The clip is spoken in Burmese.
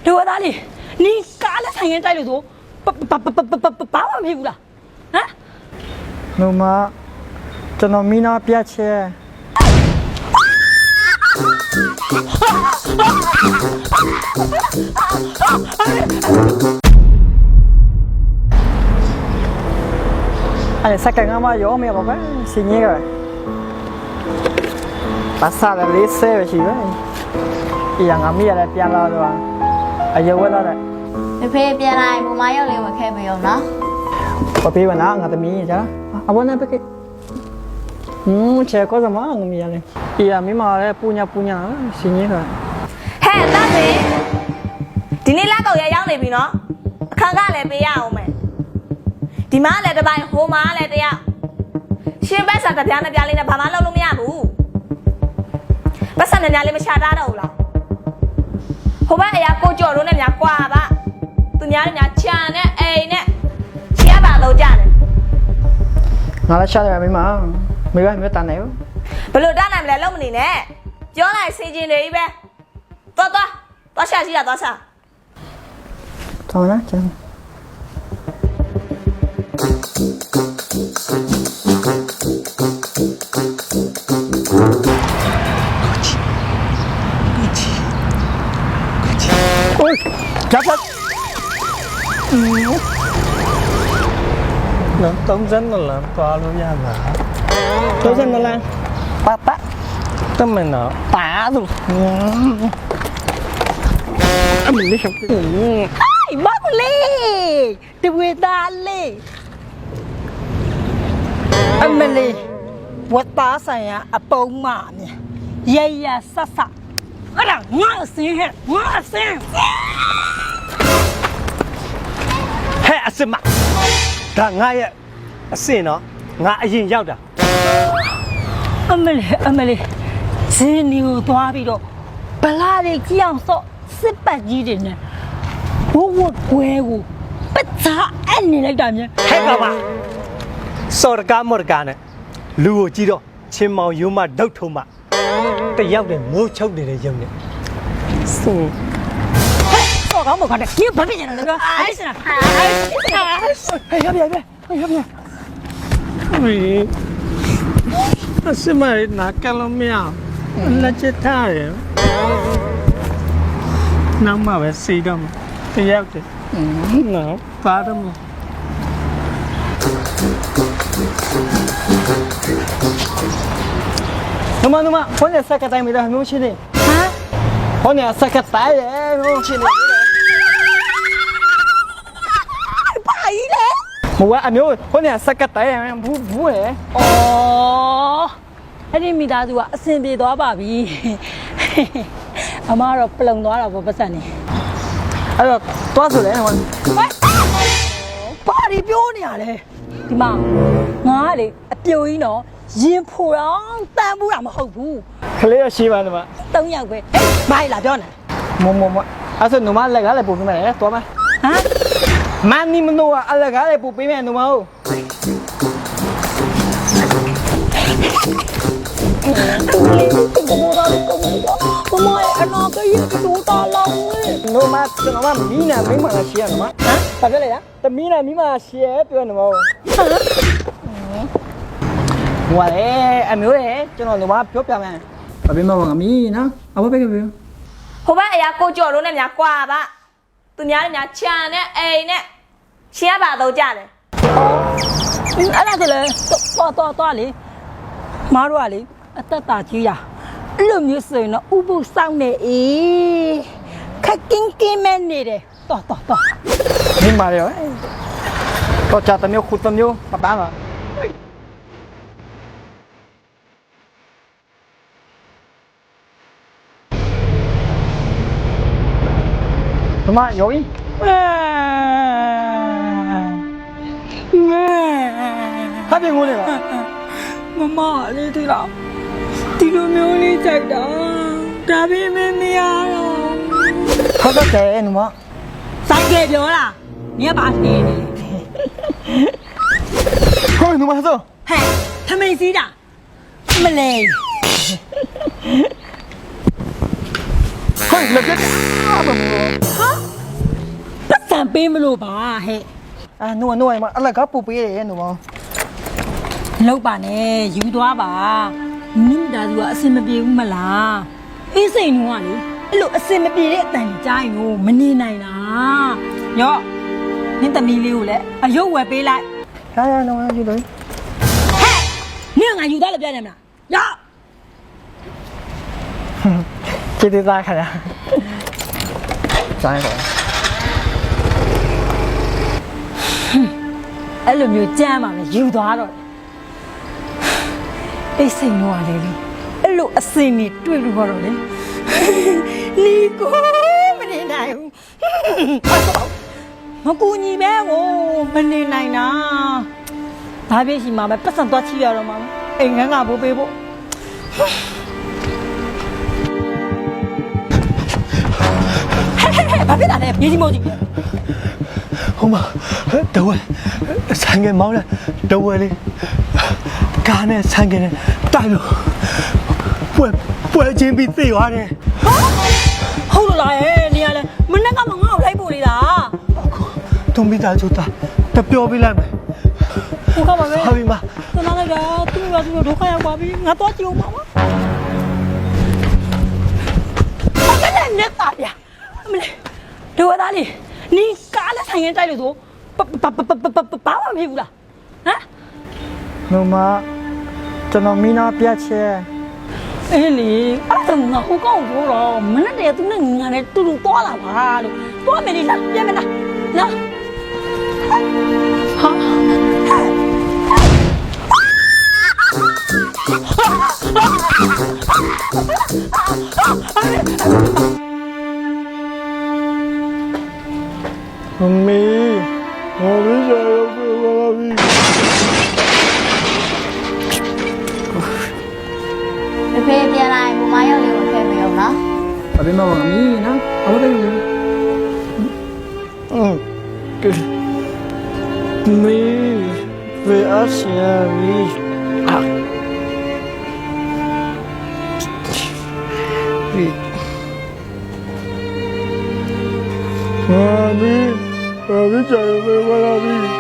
လူသားလေးနင်ကားလက်ဆိုင်ရင်တိုက်လို့ဆိုဘာမှမဖြစ်ဘူးလားဟမ် နူမကျွန်တော်မီနာပြတ်ချဲအဲ့စကငါမရောမေပါပဲစင်းကြီးကပါစားလေးဆဲရှိပဲဒီငါမီရလည်းပြန်လာတော့အယဝဲလာတယ် ဖေဖေပြန်လာရင်မမရောက်လေးဝင်ခဲ့ပြီရောနော် ပပေးပါလားငါသမီးကြာအဘောနဲ့ပကေချေကောစမငမီရလေဒီအမိမလည်းပူညာစင်းကြီးက ဟဲ့တားစေဒီနေ့လက်ကောက်ရရောက်နေပြီနော်အခန်းကလည်းပေးရအောင်မယ်ဒီမှာလည်းတစ်ပိုင်းဟိုမှာလည်းတယောက်ရှင်းပတ်စာတစ်ပြားနှစ်ပြားလေးနဲ့ဘာမှလုပ်လို့မရဘူးပတ်စာနှစ်ပြားလေးမချတာတော့ဘူးလားဟိုဘက်အရာကိုကြော်လို့နဲ့များကွာပါသူများလည်းများချန်နဲ့အိမ်နဲ့ချရပါတော့ကြတယ် ငါလည်းရှာတယ်မိမမေပဲတန်နေရော ဘယ်လိုတတ်နိုင်မလဲလုံးမနေနဲ့ပြောလိုက်စင်ကျင်တွေကြီးပဲသွားရှာရှိတာသွားရှာ တော်လားကျန်โอ้ยจับปัดน้ำต้มเส้นนั่นแหละปลาลูกยาหนาต้มเส้นนั่นแหละปะต้มมันเนาะปลาสุดมันไม่ชอบไอ้บ้าเลยตะเวดาเลยอเมลีวัดตาใส่อะอปงมาเนี่ยยายาซะซะอะไรงาสิงห์งาสิงห์ ဟဲ့အစ်မဒါငါရဲ့အစင်နော်ငါအရင်ရောက်တာ အမလေးဇင်းနီကိုသွားပြီးတော့ဗလာတွေကြည့်အောင်စော့စစ်ပတ်ကြီးတွေနဲ့ဝဝကွဲကိုပစားအဲ့နေလိုက်တာမြင် ဟဲ့ကပါစော်ရကားမော်ရကားနဲ့လူကိုကြည့်တော့ချင်းမောင်ယုံမဒုတ်ထုံမတယောက်တည်းမိုးချုပ်နေတဲ့ရုံနဲ့စင် စော့ကောင်းမခါတဲ့ဒီဘာဖြစ်နေလဲကွာအဲ့စနာဟဲ့ရပြဝီအစ်မနာကလုံးမရလက်ချထားရနောက်မှပဲစီတော့တယောက်တည်းနော်ပါတော့မနမခေါင်းနဲ့စက်ကတိုင်းမိတာမျိုးချင်းနေခေါင်းနဲ့စက်ကတိုင်းရမျိုးချင်းနေ ဘာကြီးလဲ မဝအမျိုးခေါင်းနဲ့စက်ကတိုင်းရဘူးလေ ဩအဲ့ဒီမိသားစုကအဆင်ပြေသွားပါပြီအမကတော့ပလုံသွားတာပေါ့ပတ်စံနေ အဲ့တော့တွားဆိုလေဟို ဘာဒီပြောနေရလဲဒီမှာငါကလေအပြိုကြီးနော်ရင်ဖိုတော့တန်ဘူးတာမဟုတ်ဘူး ကလေးရရှိပါနမ 3ယောက်ပဲဟဲ့ဘာလာပြောနေ မအဲ့ဆိုနမလက်ကလည်းပို့ပေးမယ်တွားမယ် ဟမ် မန်နီမနိုအလက်ကလည်းပို့ပေးမယ်နမဟုတ် မမအနာကရကတူတာလောင်းလေ နမကျွန်တော်မီးနာမင်းမလာရှိရနမ ဟမ်ဘာပြောလဲလား တမီးနာမီးမရှိရပြောနမဟုတ်ဝါလေအမျိုးလေကျွန်တော်နမပြောပြမယ်ဘာပေးမမမီးနော်အဘပဲကပြော ဟိုဘက်အရာကိုကြော်လို့နဲ့များကွာပါသူများလည်းများချန်နဲ့အိမ်နဲ့ချရပါတော့ကြတယ် အဲ့ဒါဆိုလေတော့လေမားတို့ကလေအသက်တာကြီးရအဲ့လိုမျိုးဆိုရင်တော့ဥပုစောင်းနေအေးခက်ကင်းကင်းမဲနေတယ်တော့ မင်းမာရောတော့ချာတမျိုးခုတမျိုးမပန်းလားမယောဂီ ဟာပြင်ငိုးနေလား မမလေးဒီလားဒီလိုမျိုးလေးကြိုက်တာဒါပေမဲ့မရတော့ ဟုတ်တယ်နမ စိုက်ကပြောလားညပါနေနေ ဟိုနမဆို ဟဲ့ထမိန်စီးတာမလေး ဟဲ့လက်ပြအားမလို့ ပတ်စံပေးမလို့ပါဟဲ့ နူမအလကပူပေးတယ်နူမ လောက်ပါနဲ့ယူသွားပါမိသားစုကအစင်မပြေဘူးမလားအေးစိန်ကလေအဲ့လိုအစင်မပြေတဲ့အတန်ကြီးကြားရင်ကိုမနေနိုင်တာရော့နင်းသမီးလေးကိုလည်းအယုတ်ဝယ်ပေးလိုက် ရနူမယူလို့ ဟဲ့နင်းကငါယူသားလို့ပြောနေမလားရော့ ကျေးဇူးသားခင်ဗျာဆိုင်ပါ အဲ့လိုမျိုးကြမ်းပါမယ်ယူသွားတော့အေးစိန်ကလေအဲ့လိုအစင်ကြီးတွေ့လို့တော့လေနီကိုမနေနိုင်ဘူးမကူညီပဲကိုမနေနိုင်တာဒါပြည့်ရှိမှာပဲပတ်စံသွားချီရတော့မှာအိမ်ငန်းကဘိုးပေးဖို့ ဘာဖြစ်တာလဲမြေကြီးမို့ကြီး ဟိုမှာတဝဲဆိုင်ကမောင်းတဲ့တဝဲလေးကားနဲ့ဆိုင်ကနဲ့တိုက်လို့ပွဲချင်းပြီးသိသွားတယ် ဟုတ်လို့လားနေရလဲမနေ့ကမှငါ့ကိုလိုက်ပို့နေတာ သူမိသားစုသားတပြောပြလိုက်မယ် ဟုတ်ကပါပဲ ဟုတ်ပြီမ သနာလိုက်တာသူ့မိဘသူ့ဒုက္ခရောက်ပါပြီငါတော့ကြည့်အောင်ပါမအဲ့ဒါနဲ့တာဗျာအမလေးဒုဝသားလေးနီးကားနဲ့ဆိုင်ရင်တိုက်လို့ဆိုဘာမှမဖြစ်ဘူးလားဟမ် နူမကျွန်တော်မီနာပြတ်ချဲ အေးလေအဲ့ဒါငါဟိုကောင်ကိုတော့မနေ့တည်းသူနဲ့ငါနဲ့တူတူသွားလာပါလို့သွားမယ်လေလားပြန်မယ်လားနော်ဟာ မမီငါပြီးရရောက်ပြီပါပြီ ဖေဖေပြန်လာရင်ဘူမရုပ်လေးကိုထည့်ပေးအောင်နော် အပြင်မှာမမီနော်အဝတ်တယ်မီဝေအချာမီမမီကြာရမယ်ပါလား